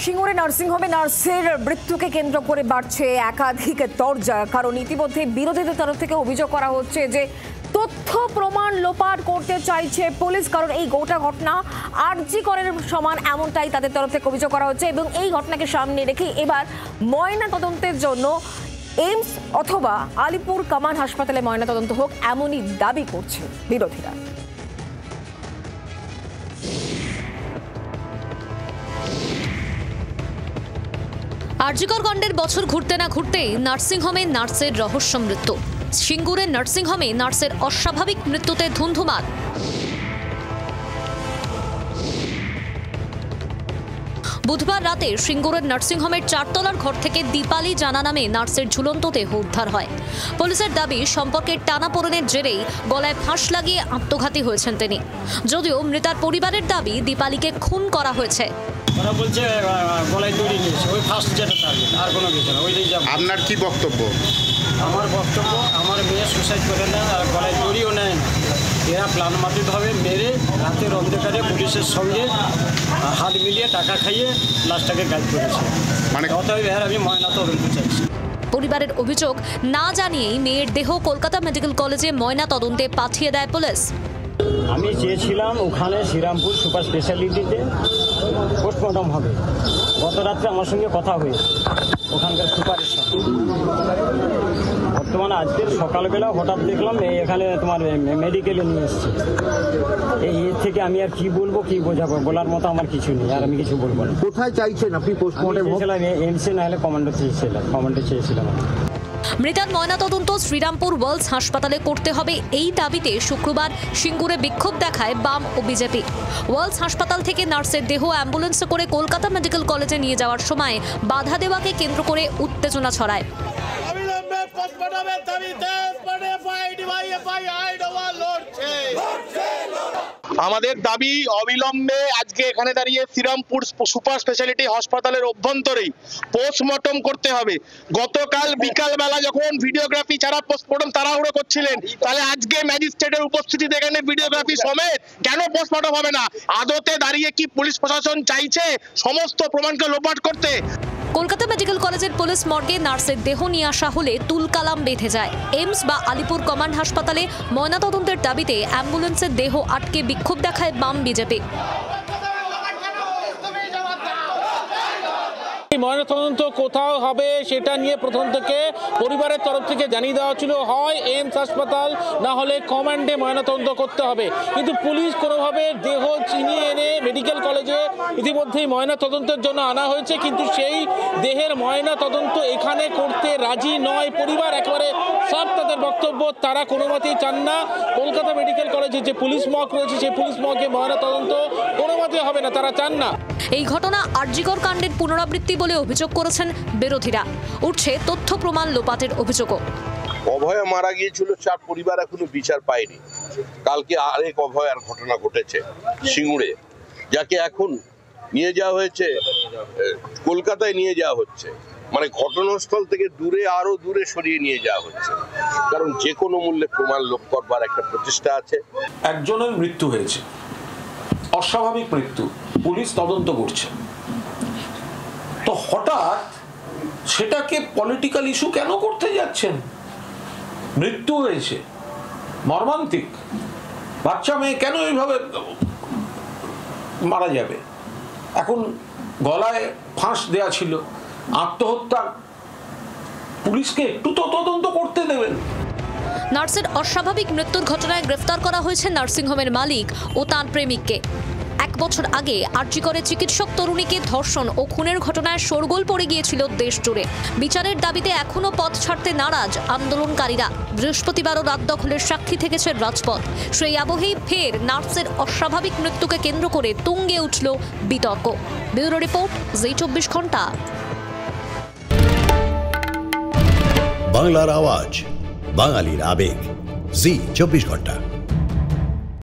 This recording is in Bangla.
সিঙ্গুরে নার্সিংহোমে নার্সের মৃত্যুকে কেন্দ্র করে বাড়ছে একাধিক তরজা। কারণ ইতিমধ্যে বিরোধীদের তরফ থেকে অভিযোগ করা হচ্ছে যে তথ্য প্রমাণ লোপাট করতে চাইছে পুলিশ। কারণ এই গোটা ঘটনা আরজি করের সমান, এমনটাই তাদের তরফ থেকে অভিযোগ করা হচ্ছে। এবং এই ঘটনাকে সামনে রেখে এবার ময়না তদন্তের জন্য এইমস অথবা আলিপুর কামান হাসপাতালে ময়না তদন্ত হোক, এমনই দাবি করছে বিরোধীরা। আরজিকর কাণ্ডের বছর ঘুরতে না ঘুরতেই নার্সিংহোমে নার্সের রহস্য মৃত্যু। সিঙ্গুরের নার্সিংহোমে নার্সের অস্বাভাবিক মৃত্যুতে ধুন্ধুমার। বুধবার রাতে সিঙ্গুরের নার্সিংহোমের 4 তলার ঘর থেকে দীপালি জানা নামে নার্সের ঝুলন্ত দেহ উদ্ধার হয়। পুলিশের দাবি সম্পর্কের টানাপোড়েনের জেরেই গলায় ফাঁস লাগিয়ে আত্মঘাতী হয়েছেন তিনি। যদিও মৃতার পরিবারের দাবি দীপালিকে খুন করা হয়েছে। ওরা বলছে গলায় দড়ি নিয়েছে, ওই ফার্স্ট যেটা টার্গেট, আর কোনো কিছু না। ওইটাই যাব। আপনার কি বক্তব্য? আমার বক্তব্য, আমার মেয়ে সুসাইড করে না, আর গলায় দড়িও নেয় না। এরা প্ল্যান মাফিকভাবে মেরে রাতের অন্ধকারে পুলিশের সঙ্গে হাত মিলিয়ে টাকা খাইয়ে লাশটাকে গাইড করেছে। মানে অতএব এর আমি ময়না তদন্ত চাইছি। পরিবারের অভিযোগ, না জানিয়েই মেয়ের দেহ কলকাতা মেডিকেল কলেজে ময়না তদন্তে পাঠিয়ে দেয় পুলিশ। আমি চেয়েছিলাম ওখানে শ্রীরামপুর সুপার স্পেশালিটিতে পোস্টমর্টম হবে। গত রাত্রে আমার সঙ্গে কথা হয়েছে ওখানকার সুপারের সঙ্গে। বর্তমানে আজকের সকালবেলা হঠাৎ দেখলাম এখানে তোমার মেডিকেলে নিয়ে এসছে। এর থেকে আমি আর কি বলবো, কি বোঝাবো, বলার মতো আমার কিছু নেই। আর আমি কিছু বলবো না। কোথায় চাইছেন আপনি পোস্টমর্টম? এমসে না হলে কমান্ডো চেয়েছিলাম। মৃতার ময়নাতদন্ত শ্রীরামপুর ওয়ার্লস হাসপাতালে করতে হবে, এই দাবিতে শুক্রবার সিঙ্গুরে বিক্ষোভ দেখায় বাম ও বিজেপি। ওয়ার্লস হাসপাতাল থেকে নার্সের দেহ অ্যাম্বুলেন্সে করে কলকাতা মেডিকেল কলেজে নিয়ে যাওয়ার সময় বাধা দেওয়াকে কেন্দ্র করে উত্তেজনা ছড়ায়। আমাদের দাবি অবিলম্বে আজকে এখানে দাঁড়িয়ে শ্রীরামপুর সুপার স্পেশালিটি হাসপাতালের অভ্যন্তরেই পোস্টমর্টম করতে হবে। গতকাল বিকালবেলা যখন ভিডিওগ্রাফি ছাড়া পোস্টমর্টম তাড়াহুড়ো করছিলেন, তাহলে আজকে ম্যাজিস্ট্রেটের উপস্থিতিতে এখানে ভিডিওগ্রাফি সমেত কেন পোস্টমর্টম হবে না? আদতে দাঁড়িয়ে কি পুলিশ প্রশাসন চাইছে সমস্ত প্রমাণকে লোপাট করতে? কলকাতা মেডিকেল কলেজের পুলিশ মর্গে নার্সের দেহ নিয়ে আসা হলে তুলকালাম বেঁধে যায়। এইমস বা আলিপুর কমান্ড হাসপাতালে ময়নাতদন্তের দাবিতে অ্যাম্বুলেন্সের দেহ আটকে বিক্ষোভ দেখায় বাম বিজেপি। ময়নাতদন্ত কোথাও হবে সেটা নিয়ে প্রথম থেকে পরিবারের তরফ থেকে জানিয়ে দেওয়া ছিল, হয় এইমস হাসপাতাল না হলে কমান্ডে ময়নাতদন্ত করতে হবে। কিন্তু পুলিশ কোনোভাবে দেহ চিনিয়ে এনে মেডিকেল কলেজে ইতিমধ্যেই ময়নাতদন্তের জন্য আনা হয়েছে, কিন্তু সেই দেহের ময়নাতদন্ত এখানে করতে রাজি নয় পরিবার। একেবারে সব তাদের বক্তব্য, তারা কোনো মতেই চান না কলকাতা মেডিকেল কলেজে যে পুলিশ মর্গ রয়েছে সেই পুলিশ মর্গে ময়নাতদন্ত কোনো মতে হবে না, তারা চান না। এই ঘটনা আরজিকর কাণ্ডের পুনরাবৃত্তি বলে অভিযোগ করেছেন বিরোধীরা। উঠছে তথ্য প্রমাণ লোপাটের অভিযোগও। অভয়া মারা গিয়েছিল, 4 পরিবার এখনো বিচার পায়নি। কালকে আরেক অভয়ার ঘটনা ঘটেছে সিঙ্গুরে, যাকে এখন নিয়ে যাওয়া হয়েছে কলকাতায়, নিয়ে যাওয়া হচ্ছে। মানে ঘটনাস্থল থেকে দূরে, আরো দূরে সরিয়ে নিয়ে যাওয়া হচ্ছে, কারণ যে কোনো মূল্যে প্রমাণ লোপ করবার একটা প্রচেষ্টা আছে। একজনের মৃত্যু হয়েছে, অস্বাভাবিক মৃত্যু, পুলিশ তদন্ত করছে। তো হঠাৎ সেটাকে পলিটিক্যাল ইস্যু কেন করতে যাচ্ছেন? মৃত্যু হয়েছে, মর্মান্তিক বাচ্চা মেয়ে, কেন এইভাবে মারা যাবে? এখন গলায় ফাঁস দেয়া ছিল, আত্মহত্যা, পুলিশকে একটু তো তদন্ত করতে দেবেন। নার্সের অস্বাভাবিক মৃত্যুর ঘটনায় গ্রেফতার করা হয়েছে নার্সিংহোমের মালিক ও তাঁর প্রেমিককে। 1 বছর আগে আরজিকরে চিকিৎসক তরুণীকে ধর্ষণ ও খুনের ঘটনায় শোরগোল পড়ে গিয়েছিল দেশ জুড়ে। বিচারের দাবিতে এখনও পথ ছাড়তে নারাজ আন্দোলনকারীরা। বৃহস্পতিবারও রাত দখলের সাক্ষী থেকেছে রাজপথ। সেই আবহেই ফের নার্সের অস্বাভাবিক মৃত্যুকে কেন্দ্র করে তুঙ্গে উঠল বিতর্ক। ব্যুরো রিপোর্ট, জি 24 ঘন্টা। বাংলার আওয়াজ, বাঙালির আবেগ, জি 24 ঘন্টা।